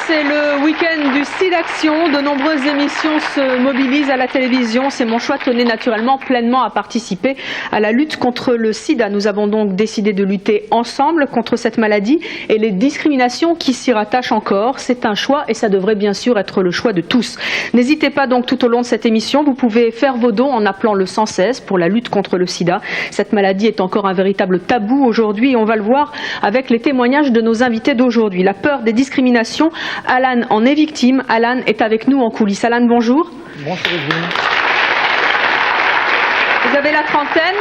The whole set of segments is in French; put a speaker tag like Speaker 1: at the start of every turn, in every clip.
Speaker 1: C'est le week-end du SIDAction. De nombreuses émissions se mobilisent à la télévision. C'est mon choix, tenait naturellement pleinement à participer à la lutte contre le sida. Nous avons donc décidé de lutter ensemble contre cette maladie et les discriminations qui s'y rattachent encore. C'est un choix et ça devrait bien sûr être le choix de tous. N'hésitez pas donc tout au long de cette émission. Vous pouvez faire vos dons en appelant le 116 pour la lutte contre le sida. Cette maladie est encore un véritable tabou aujourd'hui et on va le voir avec les témoignages de nos invités d'aujourd'hui. La peur des discriminations, Alan en est victime. Alan est avec nous en coulisses. Alan, bonjour.
Speaker 2: Bonjour.
Speaker 1: Vous avez la trentaine,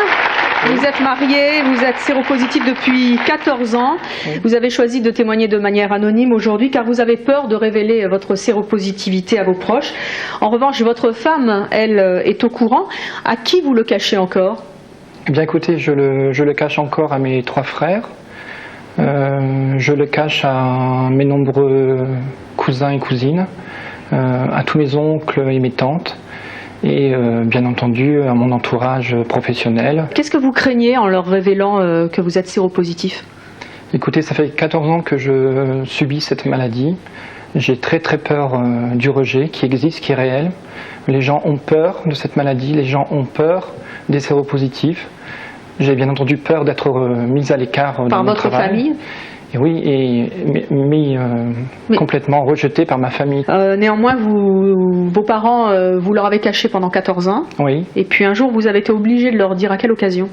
Speaker 1: vous êtes marié, vous êtes séropositif depuis 14 ans. Oui. Vous avez choisi de témoigner de manière anonyme aujourd'hui car vous avez peur de révéler votre séropositivité à vos proches. En revanche, votre femme, elle, est au courant. À qui vous le cachez encore?
Speaker 2: Eh bien écoutez, je le cache encore à mes 3 frères. Je le cache à mes nombreux cousins et cousines, à tous mes oncles et mes tantes, et bien entendu à mon entourage professionnel.
Speaker 1: Qu'est-ce que vous craignez en leur révélant que vous êtes séropositif?
Speaker 2: Écoutez, ça fait 14 ans que je subis cette maladie. J'ai très peur du rejet qui existe, qui est réel. Les gens ont peur de cette maladie, les gens ont peur des séropositifs. J'ai bien entendu peur d'être mise à l'écart dans mon travail.
Speaker 1: Par votre famille?
Speaker 2: Et oui, et complètement rejetée par ma famille.
Speaker 1: Néanmoins, vos parents, vous leur avez caché pendant 14 ans.
Speaker 2: Oui.
Speaker 1: Et puis un jour, vous avez été obligé de leur dire à quelle occasion?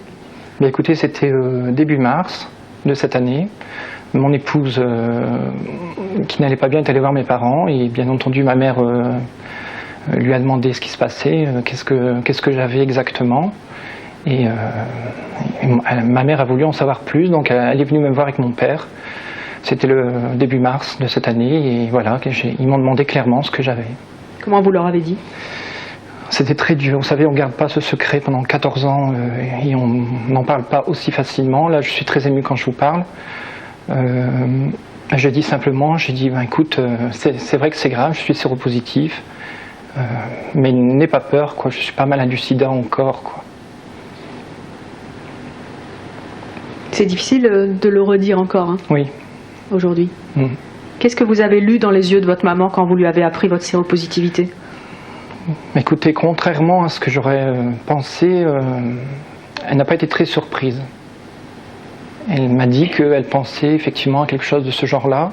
Speaker 2: Bien, écoutez, c'était début mars de cette année. Mon épouse, qui n'allait pas bien, est allée voir mes parents. Et bien entendu, ma mère lui a demandé ce qui se passait, qu'est-ce que j'avais exactement. Et ma mère a voulu en savoir plus, donc elle est venue me voir avec mon père. C'était le début mars de cette année, et voilà, ils m'ont demandé clairement ce que j'avais.
Speaker 1: Comment vous leur avez dit?
Speaker 2: C'était très dur, vous savez, on ne garde pas ce secret pendant 14 ans, et on n'en parle pas aussi facilement. Là, je suis très ému quand je vous parle. J'ai dit simplement, ben, écoute, c'est vrai que c'est grave, je suis séropositif, mais n'aie pas peur, quoi, je suis pas malade du sida encore, quoi.
Speaker 1: C'est difficile de le redire encore, hein,
Speaker 2: oui.
Speaker 1: Aujourd'hui. Qu'est-ce que vous avez lu dans les yeux de votre maman quand vous lui avez appris votre séropositivité?
Speaker 2: Écoutez, contrairement à ce que j'aurais pensé, elle n'a pas été très surprise. Elle m'a dit qu'elle pensait effectivement à quelque chose de ce genre-là,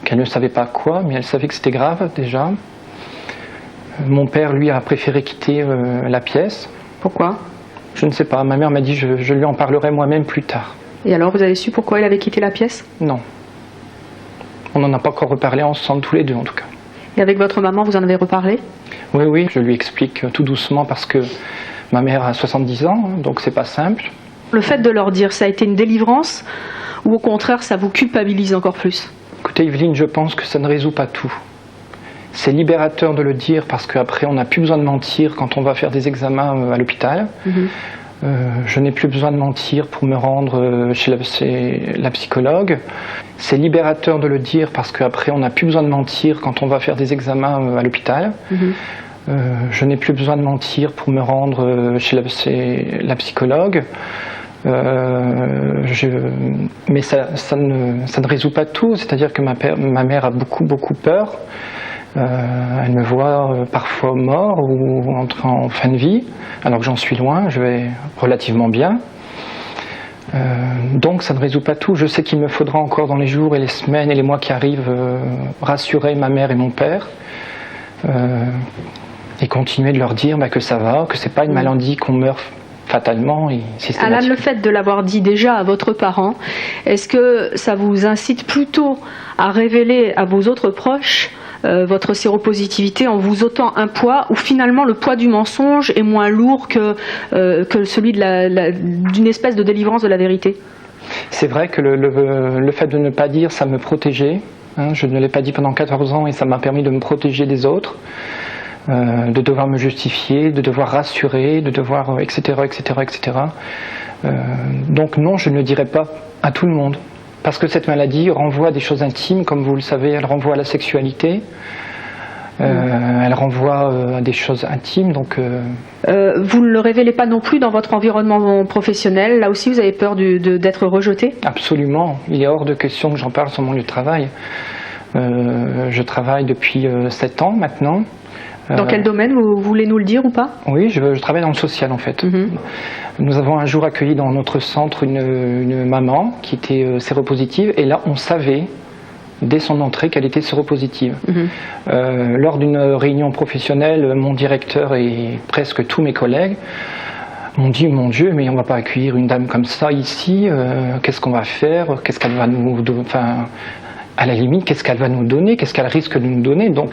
Speaker 2: qu'elle ne savait pas quoi, mais elle savait que c'était grave déjà. Mon père, lui, a préféré quitter la pièce.
Speaker 1: Pourquoi?
Speaker 2: Je ne sais pas, ma mère m'a dit je lui en parlerai moi-même plus tard.
Speaker 1: Et alors, vous avez su pourquoi il avait quitté la pièce?
Speaker 2: Non. On n'en a pas encore reparlé ensemble, tous les deux en tout cas.
Speaker 1: Et avec votre maman, vous en avez reparlé?
Speaker 2: Oui, je lui explique tout doucement parce que ma mère a 70 ans, donc c'est pas simple.
Speaker 1: Le fait de leur dire, ça a été une délivrance ou au contraire, ça vous culpabilise encore plus?
Speaker 2: Écoutez Yveline, je pense que ça ne résout pas tout. C'est libérateur de le dire parce qu'après on n'a plus besoin de mentir quand on va faire des examens à l'hôpital. Je n'ai plus besoin de mentir pour me rendre chez la psychologue. C'est libérateur de le dire parce qu'après on n'a plus besoin de mentir quand on va faire des examens à l'hôpital. Je n'ai plus besoin de mentir pour me rendre chez la psychologue. Mais ça ne résout pas tout, c'est-à-dire que ma mère a beaucoup peur. Elle me voit parfois mort ou en fin de vie, alors que j'en suis loin, je vais relativement bien. Donc ça ne résout pas tout. Je sais qu'il me faudra encore dans les jours et les semaines et les mois qui arrivent rassurer ma mère et mon père et continuer de leur dire que ça va, que c'est pas une maladie qu'on meurt fatalement et systématiquement.
Speaker 1: Alan, le fait de l'avoir dit déjà à votre parent, est-ce que ça vous incite plutôt à révéler à vos autres proches votre séropositivité en vous ôtant un poids, ou finalement le poids du mensonge est moins lourd que celui d'une espèce de délivrance de la vérité?
Speaker 2: C'est vrai que le fait de ne pas dire, ça me protégeait. Hein, je ne l'ai pas dit pendant 14 ans et ça m'a permis de me protéger des autres, de devoir me justifier, de devoir rassurer, de devoir etc. Donc non, je ne le dirai pas à tout le monde. parce que cette maladie renvoie à des choses intimes, comme vous le savez, elle renvoie à la sexualité. Elle renvoie à des choses intimes, donc...
Speaker 1: Vous ne le révélez pas non plus dans votre environnement professionnel. Là aussi, vous avez peur d'être rejeté? Absolument. Il est hors de question que j'en parle sur mon lieu de travail. Je travaille depuis 7 ans maintenant. Dans quel domaine? Vous voulez nous le dire ou pas? Oui, je travaille dans le social en fait. Nous avons un jour accueilli dans notre centre une maman qui était séropositive, et là on savait dès son entrée qu'elle était séropositive. Lors d'une réunion professionnelle, mon directeur et presque tous mes collègues m'ont dit: mon Dieu, mais on ne va pas accueillir une dame comme ça ici, qu'est-ce qu'on va faire, qu'est-ce qu'elle va nous donner, enfin, à la limite, qu'est-ce qu'elle va nous donner, qu'est-ce qu'elle risque de nous donner. Donc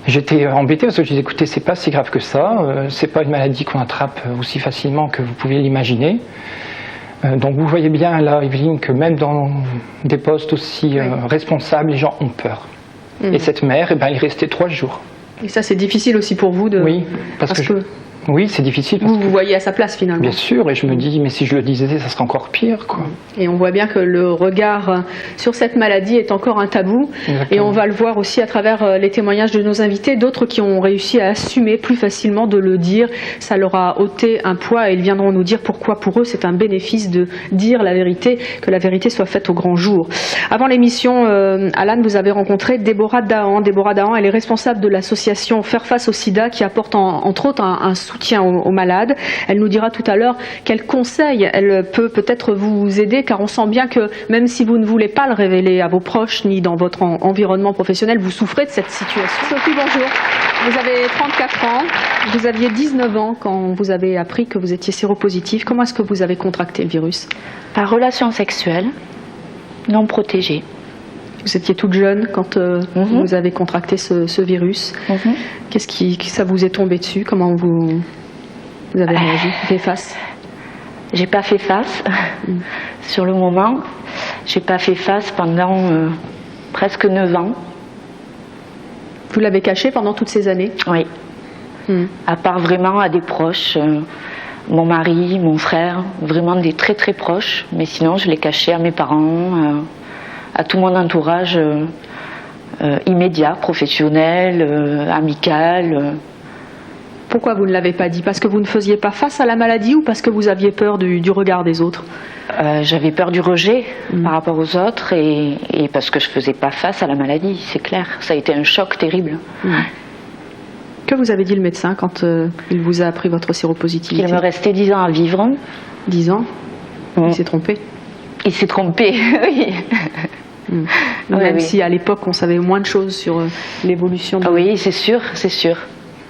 Speaker 1: j'étais embêté parce que je disais: écoutez, c'est pas si grave que ça, c'est pas une maladie qu'on attrape aussi facilement que vous pouvez l'imaginer. Donc vous voyez bien là, Evelyne, que même dans des postes aussi responsables, les gens ont peur. Et cette mère, elle est restée 3 jours. Et ça, c'est difficile aussi pour vous de... Oui, parce que... Oui, c'est difficile. Parce vous voyez à sa place finalement. Bien sûr, et je me dis, mais si je le disais, ça serait encore pire, quoi. Et on voit bien que le regard sur cette maladie est encore un tabou. Exactement. Et on va le voir aussi à travers les témoignages de nos invités, d'autres qui ont réussi à assumer plus facilement de le dire. Ça leur a ôté un poids et ils viendront nous dire pourquoi pour eux c'est un bénéfice de dire la vérité, que la vérité soit faite au grand jour. Avant l'émission, Alan, vous avez rencontré Déborah Dahan. Déborah Dahan, elle est responsable de l'association Faire face au sida qui apporte entre autres un soutien aux malades. Elle nous dira tout à l'heure quels conseils elle peut peut-être vous aider, car on sent bien que même si vous ne voulez pas le révéler à vos proches ni dans votre environnement professionnel, vous souffrez de cette situation. Sophie, bonjour. Vous avez 34 ans, vous aviez 19 ans quand vous avez appris que vous étiez séropositive. Comment est-ce que vous avez contracté le virus?
Speaker 3: Par relation sexuelle, non protégée.
Speaker 1: Vous étiez toute jeune quand vous avez contracté ce virus. Qu'est-ce qui ça vous est tombé dessus? Comment vous avez réagi? Fait face?
Speaker 3: J'ai pas fait face sur le moment. J'ai pas fait face pendant presque 9 ans.
Speaker 1: Vous l'avez caché pendant toutes ces années?
Speaker 3: Oui. À part vraiment à des proches, mon mari, mon frère, vraiment des très très proches. Mais sinon, je l'ai caché à mes parents, à tout mon entourage immédiat, professionnel, amical.
Speaker 1: Pourquoi vous ne l'avez pas dit? Parce que vous ne faisiez pas face à la maladie ou parce que vous aviez peur du regard des autres?
Speaker 3: J'avais peur du rejet par rapport aux autres et parce que je ne faisais pas face à la maladie, c'est clair. Ça a été un choc terrible.
Speaker 1: Que vous avez dit le médecin quand il vous a appris votre séropositivité?
Speaker 3: Il me restait 10 ans à vivre.
Speaker 1: 10 ans? Il s'est trompé?
Speaker 3: Il s'est trompé, oui.
Speaker 1: Même si à l'époque on savait moins de choses sur l'évolution
Speaker 3: oui, c'est sûr,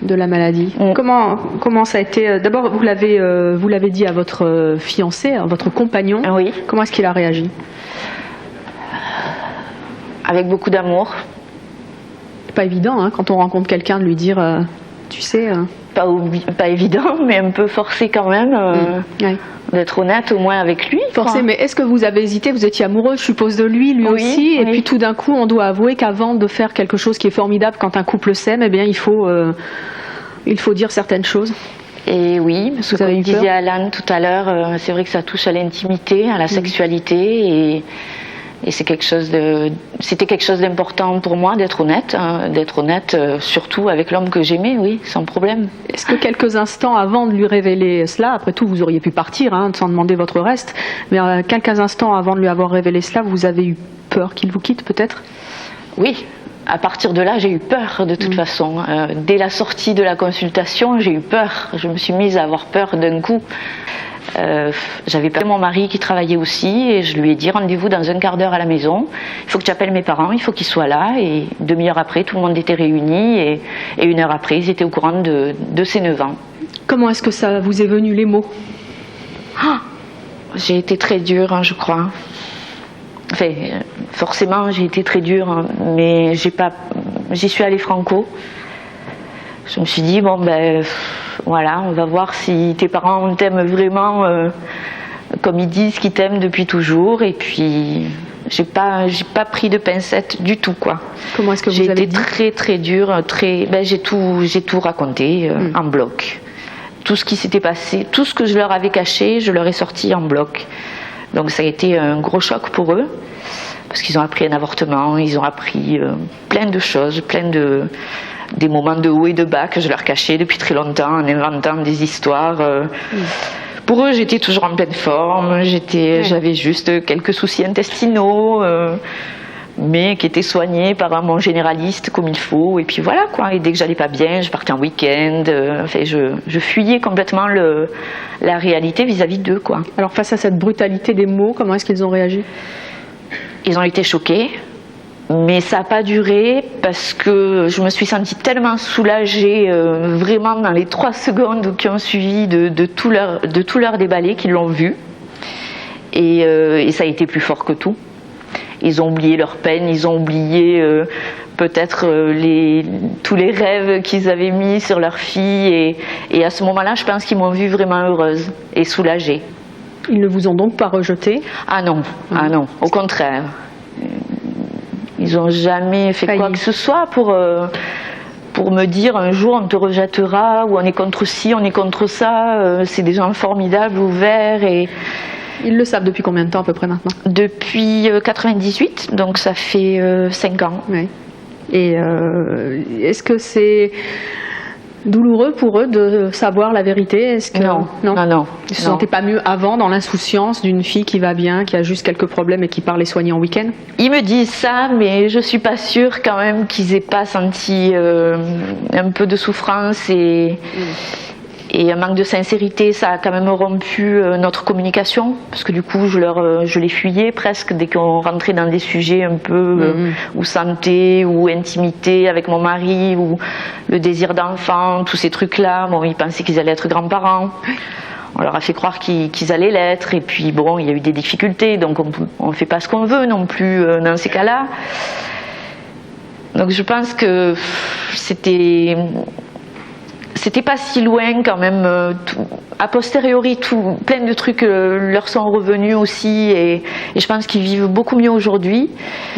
Speaker 1: de la maladie. Comment ça a été? D'abord, vous l'avez dit à votre fiancé, à votre compagnon.
Speaker 3: Oui.
Speaker 1: Comment est-ce qu'il a réagi?
Speaker 3: Avec beaucoup d'amour.
Speaker 1: Pas évident hein, quand on rencontre quelqu'un de lui dire tu sais...
Speaker 3: Pas évident, mais un peu forcé quand même d'être honnête au moins avec lui.
Speaker 1: Forcé, mais est-ce que vous avez hésité? Vous étiez amoureux, je suppose, de lui aussi, et puis tout d'un coup, on doit avouer qu'avant de faire quelque chose qui est formidable quand un couple s'aime, eh bien, il faut dire certaines choses. Et oui, parce que comme disait Alan tout à l'heure, c'est vrai que ça touche à l'intimité, à la sexualité, et c'était quelque chose d'important pour moi d'être honnête, surtout avec l'homme que j'aimais, oui, sans problème. Est-ce que quelques instants avant de lui révéler cela, après tout vous auriez pu partir sans demander votre reste, mais quelques instants avant de lui avoir révélé cela, vous avez eu peur qu'il vous quitte peut-être? Oui, à partir de là j'ai eu peur de toute façon. Dès la sortie de la consultation, j'ai eu peur, je me suis mise à avoir peur d'un coup. J'avais pas mon mari qui travaillait aussi et je lui ai dit rendez-vous dans un quart d'heure à la maison, il faut que j'appelle mes parents, il faut qu'ils soient là, et demi-heure après tout le monde était réuni et 1 heure après ils étaient au courant de ces 9 ans. Comment est-ce que ça vous est venu les mots? J'ai été très dure je crois. Enfin, forcément j'ai été très dure mais j'y suis allée franco. Je me suis dit bon ben voilà, on va voir si tes parents t'aiment vraiment comme ils disent qu'ils t'aiment depuis toujours, et puis j'ai pas pris de pincettes du tout quoi. Comment est-ce que vous avez dit? J'ai été très très dure, j'ai tout raconté en bloc. Tout ce qui s'était passé, tout ce que je leur avais caché, je leur ai sorti en bloc.
Speaker 3: Donc ça a été un gros choc pour eux, parce qu'ils ont appris un avortement, ils ont appris plein de choses, des moments de haut et de bas que je leur cachais depuis très longtemps en inventant des histoires. Pour eux, j'étais toujours en pleine forme, j'avais juste quelques soucis intestinaux, mais qui étaient soignés par mon généraliste comme il faut. Et puis voilà quoi. Et dès que j'allais pas bien, je partais en week-end. Enfin, je fuyais complètement la réalité vis-à-vis d'eux quoi.
Speaker 1: Alors face à cette brutalité des mots, comment est-ce qu'ils ont réagi?
Speaker 3: Ils ont été choqués. Mais ça n'a pas duré parce que je me suis sentie tellement soulagée vraiment dans les 3 secondes qui ont suivi de tout leur déballé qu'ils l'ont vu. Et ça a été plus fort que tout. Ils ont oublié leur peine, ils ont oublié peut-être tous les rêves qu'ils avaient mis sur leur fille. Et à ce moment-là, je pense qu'ils m'ont vue vraiment heureuse et soulagée.
Speaker 1: Ils ne vous ont donc pas rejetée?
Speaker 3: Ah non, ah non, au contraire. Ils n'ont jamais fait quoi que ce soit pour me dire un jour on te rejettera ou on est contre ci, on est contre ça. C'est des gens formidables, ouverts. Et
Speaker 1: ils le savent depuis combien de temps à peu près maintenant?
Speaker 3: Depuis 98, donc ça fait 5 ans.
Speaker 1: Oui. Et est-ce que c'est douloureux pour eux de savoir la vérité? Est-ce que...
Speaker 3: Non. Ils
Speaker 1: ne se sentaient pas mieux avant dans l'insouciance d'une fille qui va bien, qui a juste quelques problèmes et qui part les soigner en week-end?
Speaker 3: Ils me disent ça, mais je suis pas sûre quand même qu'ils aient pas senti un peu de souffrance et un manque de sincérité. Ça a quand même rompu notre communication, parce que du coup je les fuyais presque dès qu'on rentrait dans des sujets un peu ou santé ou intimité avec mon mari ou le désir d'enfant, tous ces trucs là. Bon, ils pensaient qu'ils allaient être grands-parents, on leur a fait croire qu'ils allaient l'être, et puis bon, il y a eu des difficultés, donc on ne fait pas ce qu'on veut non plus dans ces cas-là. Donc je pense que c'était pas si loin quand même. A posteriori, plein de trucs leur sont revenus aussi, et je pense qu'ils vivent beaucoup mieux aujourd'hui.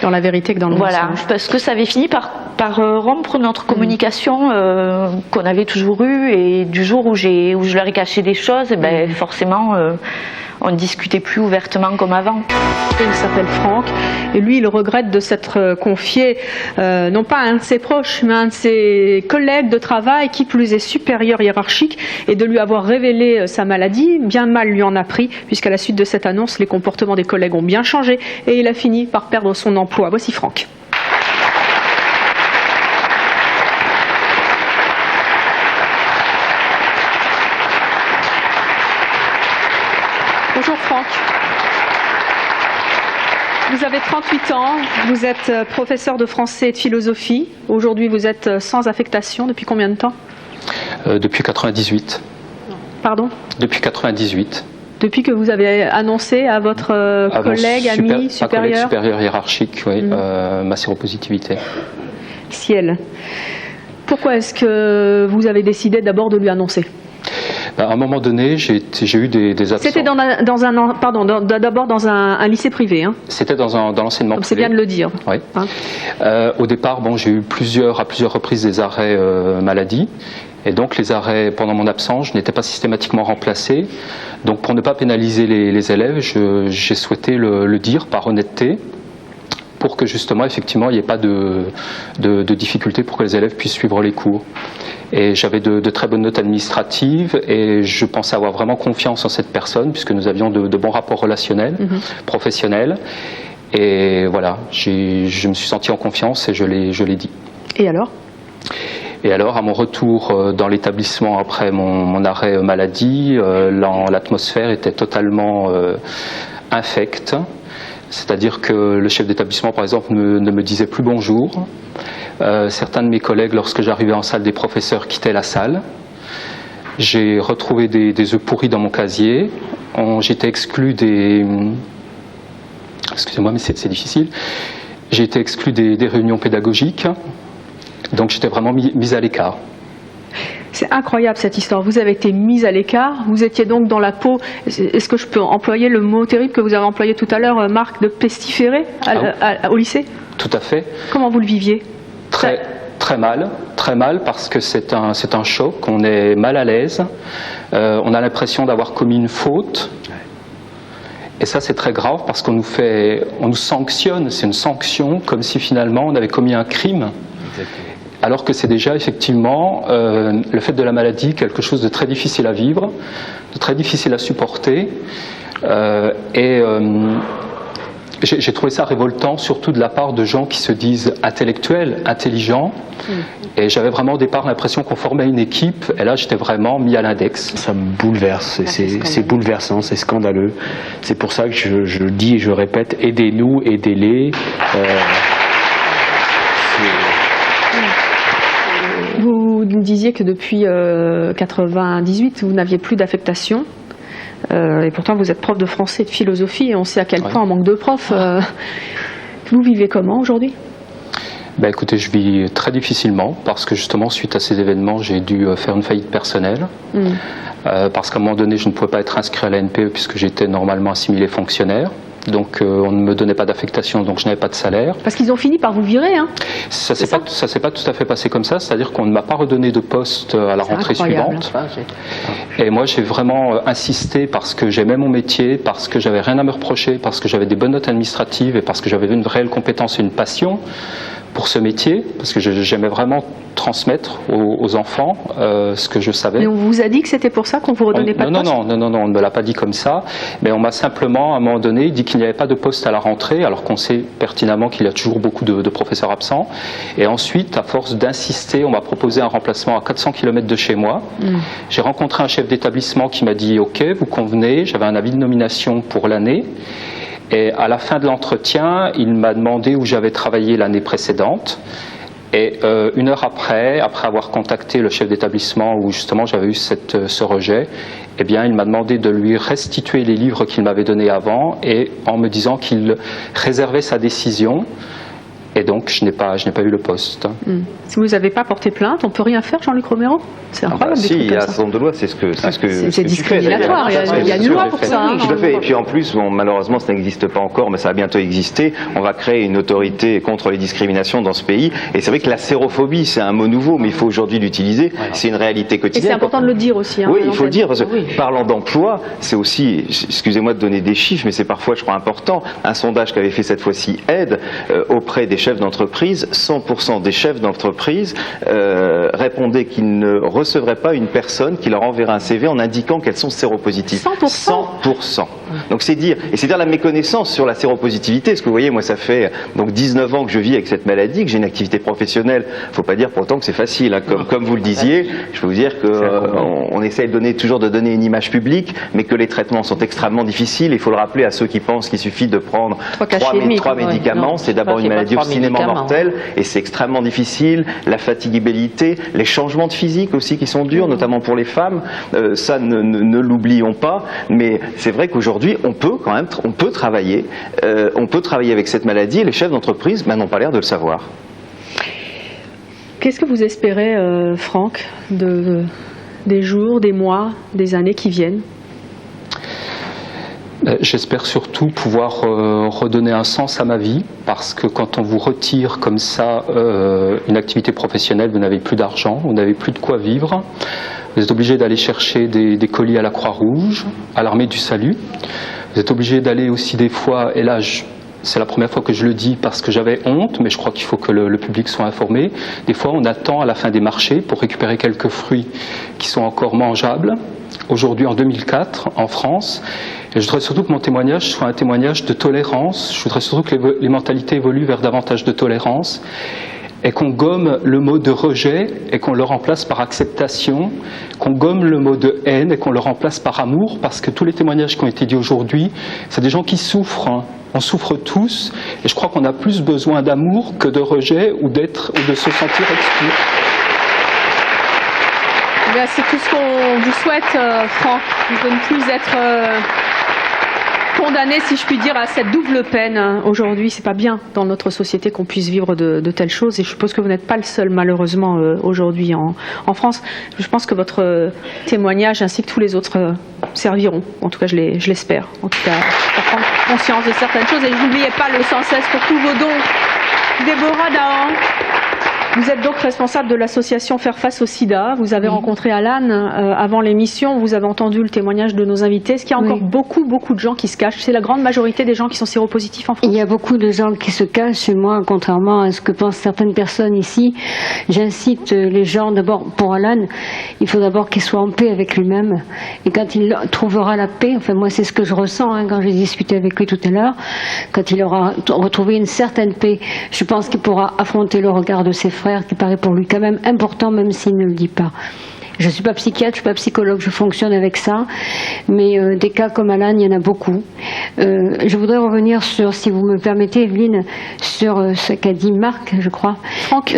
Speaker 1: Dans la vérité que dans le mensonge.
Speaker 3: Voilà, parce que ça avait fini par rompre notre communication qu'on avait toujours eue, et du jour où je leur ai caché des choses, ben, forcément on ne discutait plus ouvertement comme avant.
Speaker 1: Il s'appelle Franck, et lui il regrette de s'être confié non pas à un de ses proches, mais à un de ses collègues de travail, qui plus est supérieur hiérarchique, et de lui avoir révélé sa maladie. Bien mal lui en a pris, puisqu'à la suite de cette annonce, les comportements des collègues ont bien changé et il a fini par perdre son emploi. Voici Franck. Bonjour Franck. Vous avez 38 ans, vous êtes professeur de français et de philosophie. Aujourd'hui, vous êtes sans affectation. Depuis combien de temps?
Speaker 4: Depuis 98.
Speaker 1: Pardon?
Speaker 4: Depuis 98.
Speaker 1: Depuis que vous avez annoncé à votre collègue, ami, supérieur?
Speaker 4: Supérieur hiérarchique, oui, ma séropositivité.
Speaker 1: Ciel. Pourquoi est-ce que vous avez décidé d'abord de lui annoncer?
Speaker 4: À un moment donné, j'ai eu des absences.
Speaker 1: C'était d'abord dans un lycée privé, hein? C'était
Speaker 4: dans l'enseignement privé.
Speaker 1: C'est bien de le dire.
Speaker 4: Oui. Hein? Au départ, j'ai eu à plusieurs reprises des arrêts maladie. Et donc les arrêts pendant mon absence, je n'étais pas systématiquement remplacé. Donc pour ne pas pénaliser les élèves, j'ai souhaité le dire par honnêteté, pour que justement, effectivement, il n'y ait pas de difficultés pour que les élèves puissent suivre les cours. Et j'avais de très bonnes notes administratives, et je pensais avoir vraiment confiance en cette personne, puisque nous avions de bons rapports relationnels, professionnels. Et voilà, je me suis senti en confiance et je l'ai dit.
Speaker 1: Et alors ?
Speaker 4: Et alors, à mon retour dans l'établissement après mon arrêt maladie, l'atmosphère était totalement infecte. C'est-à-dire que le chef d'établissement, par exemple, ne me disait plus bonjour. Certains de mes collègues, lorsque j'arrivais en salle des professeurs, quittaient la salle. J'ai retrouvé des œufs pourris dans mon casier. J'étais exclu des... Excusez-moi, mais c'est difficile. J'ai été exclu des réunions pédagogiques. Donc j'étais vraiment mis à l'écart.
Speaker 1: C'est incroyable cette histoire. Vous avez été mise à l'écart, vous étiez donc dans la peau, est-ce que je peux employer le mot terrible que vous avez employé tout à l'heure, Marc, de pestiféré au lycée?
Speaker 4: Tout à fait.
Speaker 1: Comment vous le viviez?
Speaker 4: Très mal parce que c'est un choc, on est mal à l'aise, on a l'impression d'avoir commis une faute. Et ça, c'est très grave parce qu'on nous sanctionne, c'est une sanction, comme si finalement on avait commis un crime. Exactement. Alors que c'est déjà effectivement le fait de la maladie, quelque chose de très difficile à vivre, de très difficile à supporter. J'ai trouvé ça révoltant, surtout de la part de gens qui se disent intellectuels, intelligents. Et j'avais vraiment au départ l'impression qu'on formait une équipe, et là j'étais vraiment mis à l'index.
Speaker 5: Ça me bouleverse, c'est bouleversant, c'est scandaleux. C'est pour ça que je dis et je répète, aidez-nous, aidez-les.
Speaker 1: Vous disiez que depuis 1998, vous n'aviez plus d'affectation. Et pourtant, vous êtes prof de français et de philosophie, et on sait à quel point on manque de profs. Vous vivez comment aujourd'hui ?
Speaker 4: Ben écoutez, je vis très difficilement parce que justement, suite à ces événements, j'ai dû faire une faillite personnelle. Parce qu'à un moment donné, je ne pouvais pas être inscrit à la NPE puisque j'étais normalement assimilé fonctionnaire. Donc on ne me donnait pas d'affectation, donc je n'avais pas de salaire.
Speaker 1: Parce qu'ils ont fini par vous virer, hein ?
Speaker 4: Ça s'est pas tout à fait passé comme ça, c'est-à-dire qu'on ne m'a pas redonné de poste à la rentrée suivante. Et moi j'ai vraiment insisté parce que j'aimais mon métier, parce que j'avais rien à me reprocher, parce que j'avais des bonnes notes administratives et parce que j'avais une réelle compétence et une passion pour ce métier, parce que j'aimais vraiment transmettre aux enfants ce que je savais.
Speaker 1: Mais on vous a dit que c'était pour ça qu'on vous redonnait pas de poste ?
Speaker 4: Non, on ne me l'a pas dit comme ça, mais on m'a simplement, à un moment donné, dit qu'il n'y avait pas de poste à la rentrée, alors qu'on sait pertinemment qu'il y a toujours beaucoup de professeurs absents. Et ensuite, à force d'insister, on m'a proposé un remplacement à 400 km de chez moi. J'ai rencontré un chef d'établissement qui m'a dit « Ok, vous convenez », j'avais un avis de nomination pour l'année. Et à la fin de l'entretien, il m'a demandé où j'avais travaillé l'année précédente. Et une heure après avoir contacté le chef d'établissement où justement j'avais eu ce rejet, eh bien il m'a demandé de lui restituer les livres qu'il m'avait donnés avant et en me disant qu'il réservait sa décision. Et donc je n'ai pas eu le poste.
Speaker 1: Si vous n'avez pas porté plainte, on ne peut rien faire, Jean-Luc Romero ? C'est incroyable.
Speaker 6: Si, il y a un certain nombre de lois, c'est ce que
Speaker 1: c'est discriminatoire, il y a une loi pour ça.
Speaker 6: Tout à fait. Et puis en plus, malheureusement, ça n'existe pas encore, mais ça va bientôt exister. On va créer une autorité contre les discriminations dans ce pays. Et c'est vrai que la sérophobie, c'est un mot nouveau, mais il faut aujourd'hui l'utiliser. C'est une réalité quotidienne.
Speaker 1: Et c'est important de le dire aussi.
Speaker 6: Oui, il faut le dire, parce que parlant d'emploi, c'est aussi, excusez-moi de donner des chiffres, mais c'est parfois, je crois, important. Un sondage qu'avait fait cette fois-ci Aide auprès des chefs d'entreprise, 100% des chefs d'entreprise répondaient qu'ils ne recevraient pas une personne qui leur enverrait un CV en indiquant qu'elles sont séropositives. 100%. Donc c'est dire la méconnaissance sur la séropositivité, parce que vous voyez, moi ça fait donc 19 ans que je vis avec cette maladie, que j'ai une activité professionnelle. Faut pas dire pourtant que c'est facile, hein. Comme vous le disiez, je peux vous dire qu'on essaie toujours de donner une image publique, mais que les traitements sont extrêmement difficiles. Il faut le rappeler à ceux qui pensent qu'il suffit de prendre 3 médicaments. C'est d'abord une maladie obstinément mortelle, et c'est extrêmement difficile. La fatigabilité, les changements de physique aussi qui sont durs, notamment pour les femmes, ça ne l'oublions pas, mais c'est vrai qu'aujourd'hui on peut travailler avec cette maladie, et les chefs d'entreprise n'ont pas l'air de le savoir.
Speaker 1: Qu'est-ce que vous espérez, Franck, des jours, des mois, des années qui viennent ?
Speaker 4: J'espère surtout pouvoir redonner un sens à ma vie, parce que quand on vous retire comme ça une activité professionnelle, vous n'avez plus d'argent, vous n'avez plus de quoi vivre. Vous êtes obligé d'aller chercher des colis à la Croix-Rouge, à l'Armée du Salut. Vous êtes obligé d'aller aussi des fois, et là c'est la première fois que je le dis parce que j'avais honte, mais je crois qu'il faut que le public soit informé. Des fois on attend à la fin des marchés pour récupérer quelques fruits qui sont encore mangeables. Aujourd'hui en 2004 en France, et je voudrais surtout que mon témoignage soit un témoignage de tolérance. Je voudrais surtout que les mentalités évoluent vers davantage de tolérance et qu'on gomme le mot de rejet et qu'on le remplace par acceptation, qu'on gomme le mot de haine et qu'on le remplace par amour, parce que tous les témoignages qui ont été dits aujourd'hui, c'est des gens qui souffrent, hein. On souffre tous, et je crois qu'on a plus besoin d'amour que de rejet ou de se sentir exclu.
Speaker 1: C'est tout ce qu'on vous souhaite, Franck, de ne plus être condamné, si je puis dire, à cette double peine. Aujourd'hui, c'est pas bien dans notre société qu'on puisse vivre de telles choses, et je suppose que vous n'êtes pas le seul, malheureusement, aujourd'hui en France. Je pense que votre témoignage, ainsi que tous les autres, serviront. En tout cas, je l'espère. En tout cas, pour prendre conscience de certaines choses, et n'oubliez pas le sans cesse pour tous vos dons. Déborah Dahan. Vous êtes donc responsable de l'association Faire face au sida. Vous avez rencontré Alan avant l'émission. Vous avez entendu le témoignage de nos invités. Est-ce qu'il y a encore beaucoup de gens qui se cachent? C'est la grande majorité des gens qui sont séropositifs en France?
Speaker 7: Il y a beaucoup de gens qui se cachent. Et moi, contrairement à ce que pensent certaines personnes ici, j'incite les gens, d'abord pour Alan, il faut d'abord qu'il soit en paix avec lui-même. Et quand il trouvera la paix, enfin moi c'est ce que je ressens quand j'ai discuté avec lui tout à l'heure, quand il aura retrouvé une certaine paix, je pense qu'il pourra affronter le regard de ses frères, qui paraît pour lui quand même important, même s'il ne le dit pas. Je ne suis pas psychiatre, je ne suis pas psychologue, je fonctionne avec ça, mais des cas comme Alan, il y en a beaucoup. Je voudrais revenir sur, si vous me permettez, Evelyne, sur ce qu'a dit Marc, je crois. Franck,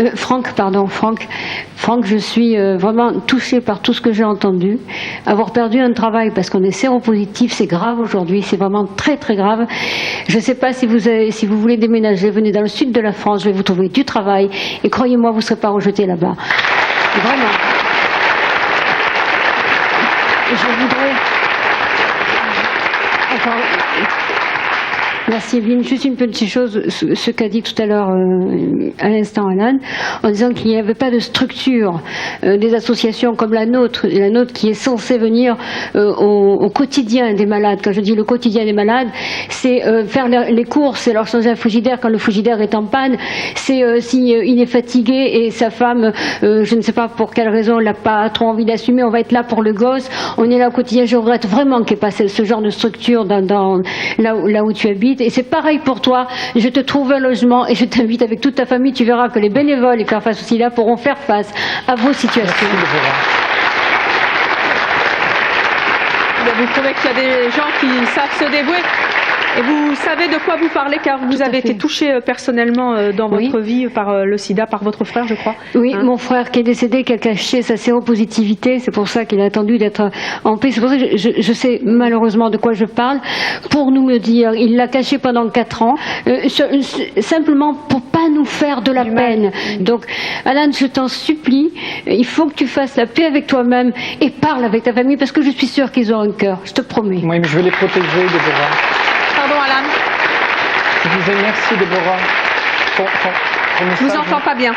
Speaker 7: je suis vraiment touchée par tout ce que j'ai entendu. Avoir perdu un travail parce qu'on est séropositif, c'est grave aujourd'hui, c'est vraiment très très grave. Je ne sais pas si vous voulez déménager, venez dans le sud de la France, je vais vous trouver du travail, et croyez-moi, vous ne serez pas rejeté là-bas. Vraiment. Je voudrais... Merci Evelyne. Juste une petite chose, ce qu'a dit tout à l'heure à l'instant Alan, en disant qu'il n'y avait pas de structure des associations comme la nôtre qui est censée venir au quotidien des malades. Quand je dis le quotidien des malades, c'est faire les courses, c'est leur changer un frigidaire quand le frigidaire est en panne, c'est s'il est fatigué et sa femme, je ne sais pas pour quelle raison, elle n'a pas trop envie d'assumer, on va être là pour le gosse, on est là au quotidien. Je regrette vraiment qu'il n'y ait pas ce genre de structure là où tu habites. Et c'est pareil pour toi, je te trouve un logement et je t'invite avec toute ta famille, tu verras que les bénévoles et Faire face au sida pourront faire face à vos situations.
Speaker 1: Vous trouvez qu'il y a des gens qui savent se dévouer et vous savez de quoi vous parlez car vous avez été touché personnellement dans votre vie par le sida, par votre frère je crois.
Speaker 7: Oui, mon frère qui est décédé, qui a caché sa séropositivité, c'est pour ça qu'il a attendu d'être en paix. C'est pour ça que je sais malheureusement de quoi je parle. Pour nous le dire, il l'a caché pendant 4 ans, simplement pour pas nous faire de la peine. Donc Alan, je t'en supplie, il faut que tu fasses la paix avec toi-même et parle avec ta famille parce que je suis sûre qu'ils ont un cœur, je te promets.
Speaker 2: Oui, mais je vais les protéger, Déborah.
Speaker 1: Pardon Alan.
Speaker 2: Je disais merci Déborah.
Speaker 1: Je vous entends pas bien.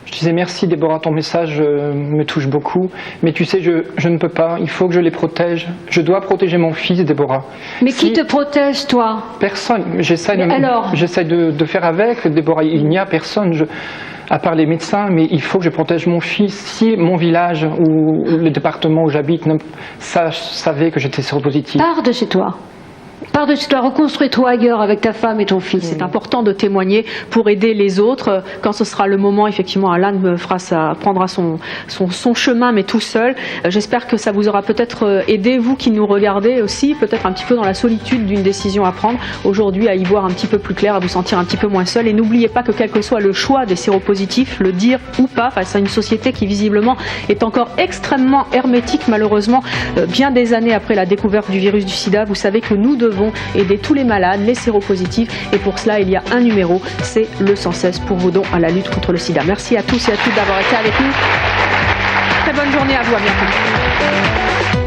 Speaker 2: Je disais merci Déborah, ton message me touche beaucoup. Mais tu sais, je ne peux pas, il faut que je les protège. Je dois protéger mon fils, Déborah.
Speaker 7: Mais qui te protège, toi?
Speaker 2: Personne. J'essaie de faire avec, Déborah. Il n'y a personne. À part les médecins, mais il faut que je protège mon fils. Si mon village ou le département où j'habite savait que j'étais séropositif.
Speaker 7: Pars de chez toi. Pars de chez toi, reconstruis-toi ailleurs avec ta femme et ton fils.
Speaker 1: C'est important de témoigner pour aider les autres. Quand ce sera le moment, effectivement, Alan prendra son chemin, mais tout seul. J'espère que ça vous aura peut-être aidé, vous qui nous regardez aussi, peut-être un petit peu dans la solitude d'une décision à prendre. Aujourd'hui, à y voir un petit peu plus clair, à vous sentir un petit peu moins seul. Et n'oubliez pas que quel que soit le choix des séropositifs, le dire ou pas, face à une société qui visiblement est encore extrêmement hermétique, malheureusement, bien des années après la découverte du virus du sida, vous savez que nous devons aider tous les malades, les séropositifs, et pour cela il y a un numéro, c'est le 116 pour vos dons à la lutte contre le sida. Merci à tous et à toutes d'avoir été avec nous. Très bonne journée à vous, à bientôt.